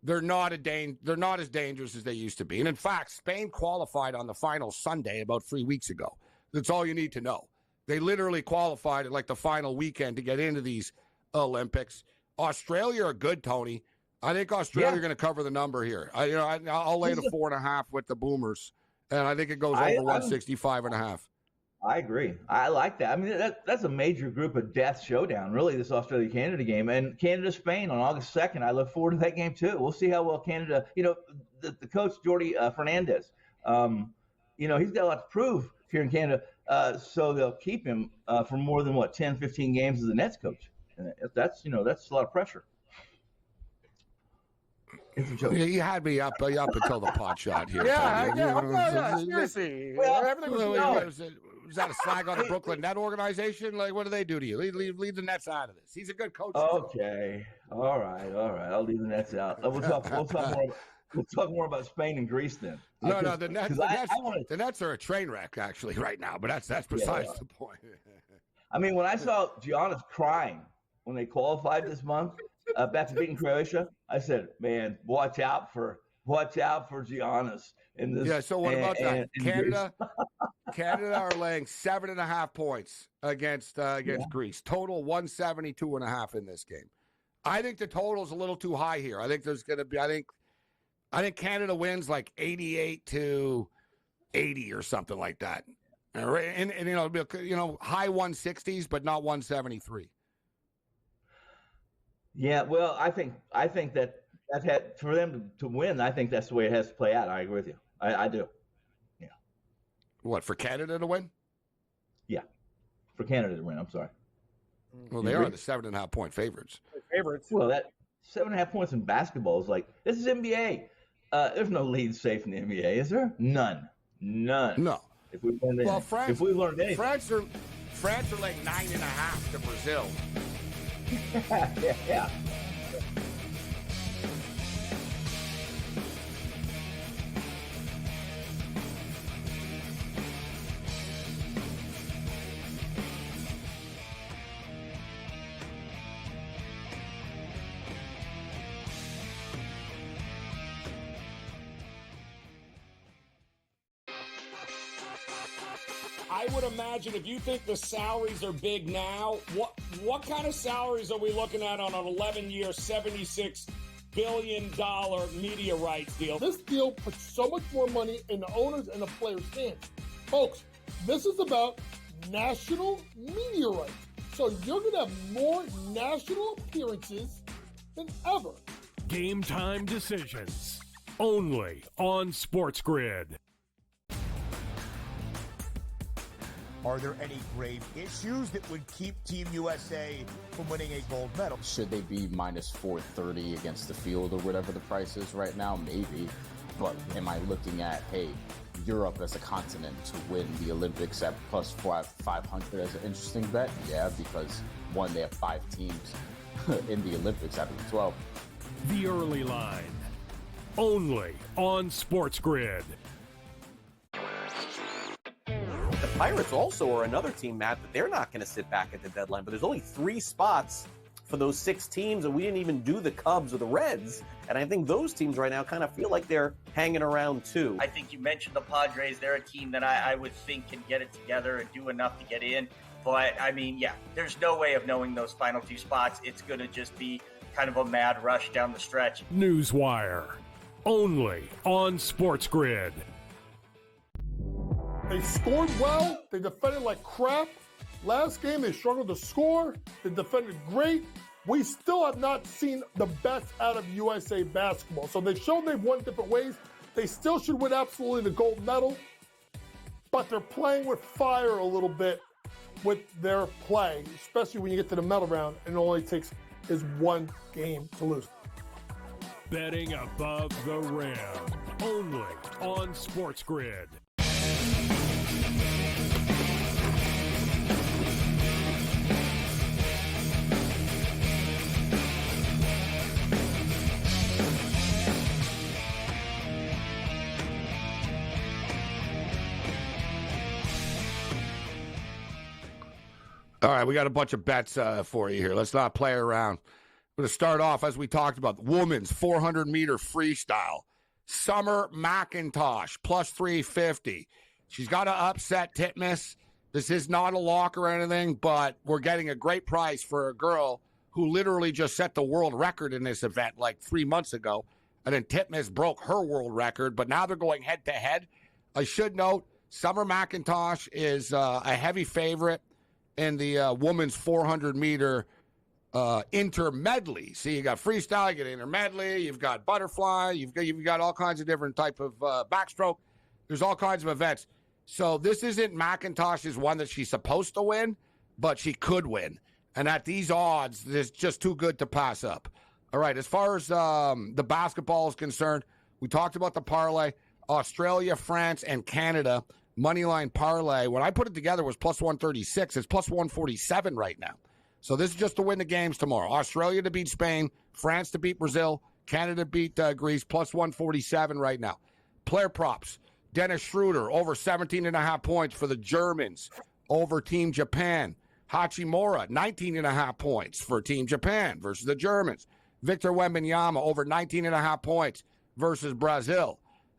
they're not as dangerous as they used to be. And in fact, Spain qualified on the final Sunday about 3 weeks ago. That's all you need to know. They literally qualified at the final weekend to get into these Olympics. Australia are good, Tony. I think Australia are going to cover the number here. I'll lay the 4.5 with the Boomers, and I think it goes over 165.5. I agree. I like that. I mean, that's a major group of death showdown, really, this Australia-Canada game. And Canada-Spain on August 2nd, I look forward to that game, too. We'll see how well Canada, the coach, Jordi Fernandez, he's got a lot to prove here in Canada. So they'll keep him for more than, 10, 15 games as the Nets coach. And that's a lot of pressure. It's a joke. Yeah, you had me up until the pot shot here. Seriously. Was that a slag on the Brooklyn Net organization? Like, what do they do to you? Leave the Nets out of this. He's a good coach. Okay. All right. I'll leave the Nets out. We'll talk more about Spain and Greece then. No, the Nets are a train wreck actually right now, but that's besides the point. I mean, when I saw Giannis crying when they qualified this month back to beating Croatia, I said, "Man, watch out for Giannis." So what about that? Canada are laying 7.5 points against Greece. Total 172.5 in this game. I think the total's a little too high here. I think there's going to be. I think Canada wins like 88-80 or something like that. And high 160s, but not 173. Yeah, well, I think that had for them to win. I think that's the way it has to play out. I agree with you. I do. Yeah. What, for Canada to win? Yeah, for Canada to win. I'm sorry. Well, they are the 7.5 point favorites. Well, that 7.5 points in basketball is like, this is NBA. There's no lead safe in the NBA, is there? None. No. If we've learned anything. France are like 9.5 to Brazil. Yeah. I would imagine if you think the salaries are big now, what kind of salaries are we looking at on an 11-year, $76 billion media rights deal? This deal puts so much more money in the owners and the players' hands. Folks, this is about national media rights. So you're going to have more national appearances than ever. Game time decisions. Only on SportsGrid. Are there any grave issues that would keep Team USA from winning a gold medal? Should they be minus 430 against the field or whatever the price is right now? Maybe. But am I looking at, hey, Europe as a continent to win the Olympics at plus 500 as an interesting bet? Yeah, because one, they have 5 teams in the Olympics out of the 12. The early line. Only on SportsGrid. The Pirates also are another team, Matt, that they're not going to sit back at the deadline. But there's only 3 spots for those 6 teams, and we didn't even do the Cubs or the Reds. And I think those teams right now kind of feel like they're hanging around too. I think you mentioned the Padres. They're a team that I would think can get it together and do enough to get in. But, I mean, yeah, there's no way of knowing those final 2 spots. It's going to just be kind of a mad rush down the stretch. Newswire. Only on SportsGrid. They scored well. They defended like crap. Last game, they struggled to score. They defended great. We still have not seen the best out of USA basketball. So they've shown they've won different ways. They still should win absolutely the gold medal. But they're playing with fire a little bit with their play, especially when you get to the medal round and it only takes is 1 game to lose. Betting above the rim. Only on SportsGrid. All right, we got a bunch of bets for you here. Let's not play around. I'm going to start off, as we talked about, women's 400-meter freestyle. Summer McIntosh, plus 350. She's got to upset Titmus. This is not a lock or anything, but we're getting a great price for a girl who literally just set the world record in this event like 3 months ago. And then Titmus broke her world record, but now they're going head-to-head. I should note, Summer McIntosh is a heavy favorite in the women's 400-meter intermedley. See, you got freestyle, you got intermedley, you've got butterfly, you've got all kinds of different type of backstroke. There's all kinds of events. So this isn't McIntosh's one that she's supposed to win, but she could win. And at these odds, it's just too good to pass up. All right, as far as the basketball is concerned, we talked about the parlay. Australia, France, and Canada moneyline parlay. When I put it together, it was plus 136. It's plus 147 right now. So this is just to win the games tomorrow. Australia to beat Spain, France to beat Brazil, Canada to beat Greece, plus 147 right now. Player props. Dennis Schroeder, over 17.5 points for the Germans over Team Japan. Hachimura, 19.5 points for Team Japan versus the Germans. Victor Wembanyama, over 19.5 points versus Brazil.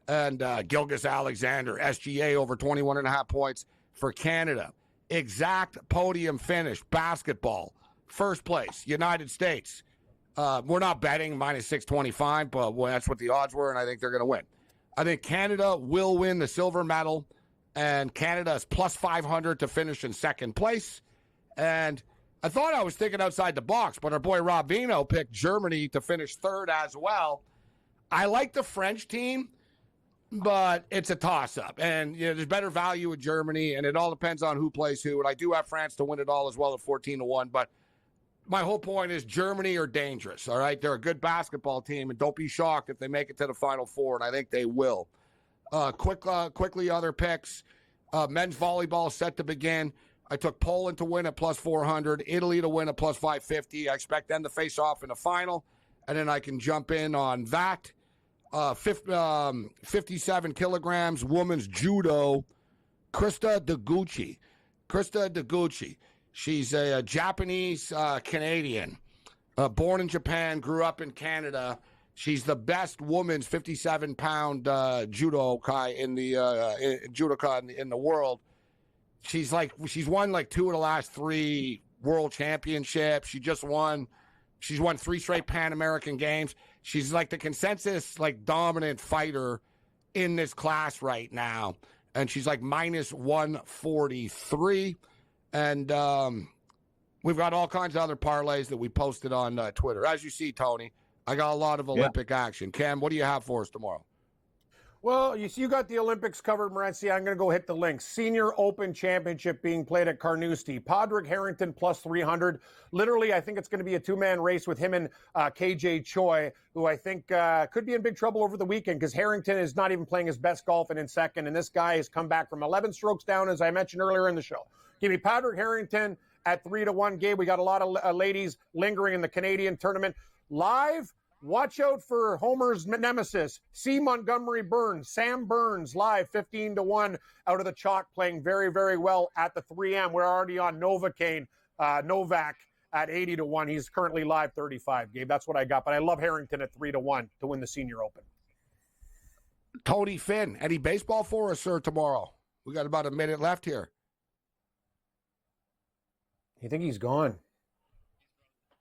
And Gilgeous Alexander, SGA, over 21.5 points for Canada. Exact podium finish, basketball. First place, United States. We're not betting, minus 625, but that's what the odds were, and I think they're going to win. I think Canada will win the silver medal, and Canada is plus 500 to finish in second place. And I thought I was thinking outside the box, but our boy Rob Vino picked Germany to finish third as well. I like the French team, but it's a toss-up. And there's better value with Germany, and it all depends on who plays who. And I do have France to win it all as well at 14-1. But my whole point is Germany are dangerous, all right? They're a good basketball team, and don't be shocked if they make it to the Final Four, and I think they will. Quickly, other picks. Men's volleyball set to begin. I took Poland to win at plus 400, Italy to win at plus 550. I expect them to face off in the final, and then I can jump in on that. 57 kilograms, women's judo, Krista Deguchi. She's a Japanese Canadian, born in Japan, grew up in Canada. She's the best woman's 57-pound judoka in the world. She's won like 2 of the last 3 world championships. She's won 3 straight Pan American Games. She's like the consensus dominant fighter in this class right now. And she's like minus 143. And we've got all kinds of other parlays that we posted on Twitter. As you see, Tony, I got a lot of Olympic action. Cam, what do you have for us tomorrow? Well, you got the Olympics covered, Morency. I'm going to go hit the links. Senior Open Championship being played at Carnoustie. Padraig Harrington plus 300. Literally, I think it's going to be a 2-man race with him and KJ Choi, who I think could be in big trouble over the weekend because Harrington is not even playing his best golf and in second, and this guy has come back from 11 strokes down, as I mentioned earlier in the show. Give me Padraig Harrington at 3-1. Gabe, we got a lot of ladies lingering in the Canadian tournament. Live. Watch out for Homer's nemesis, C. Montgomery Burns. Sam Burns live 15-1 out of the chalk, playing very, very well at the 3M. We're already on Novak at 80-1. He's currently live 35, Gabe. That's what I got. But I love Harrington at 3-1 to win the Senior Open. Tony Finn, any baseball for us, sir, tomorrow? We got about a minute left here. You think he's gone?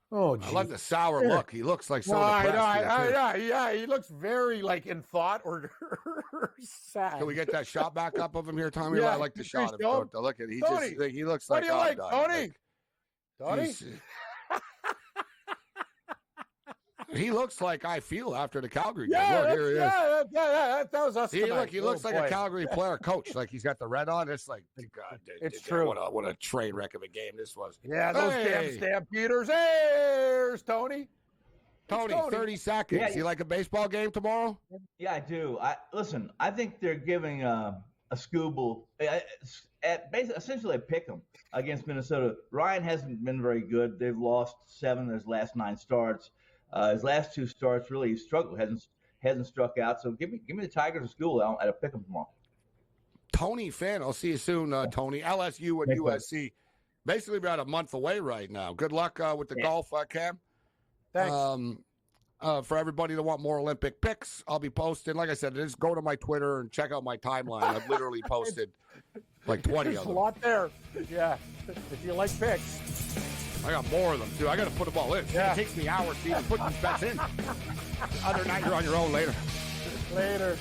Oh, geez. I like the sour look. He looks like so depressed. Yeah, he looks very in thought or sad. Can we get that shot back up of him here, Tommy? Yeah, I like the shot of him. Look at he looks what like. Do you like, Tony? Tony? He looks like I feel after the Calgary game. Yeah, look, here he is. That was us. He looks like a Calgary player coach. Like he's got the red on. It's like, God, it's true. What a train wreck of a game this was. Yeah, those damn Stampeders. There's Tony. Tony, 30 seconds. Yeah, you like a baseball game tomorrow? Yeah, I do. Listen, I think they're giving a Scooble essentially a pick 'em against Minnesota. Ryan hasn't been very good. They've lost 7 of his last 9 starts. His last 2 starts really struggled, hasn't struck out. So give me the Tigers of school at a pick 'em tomorrow. Tony Finn, I'll see you soon, Tony. LSU and USC, basically about a month away right now. Good luck with the golf, Cam. Thanks. For everybody that want more Olympic picks, I'll be posting. Like I said, just go to my Twitter and check out my timeline. I've literally posted like 20 There's of them. a lot there. Yeah, if you like picks. I got more of them, too. I got to put them all in. Yeah. It takes me hours to even put these bets in. Other night, you're on your own later. Later.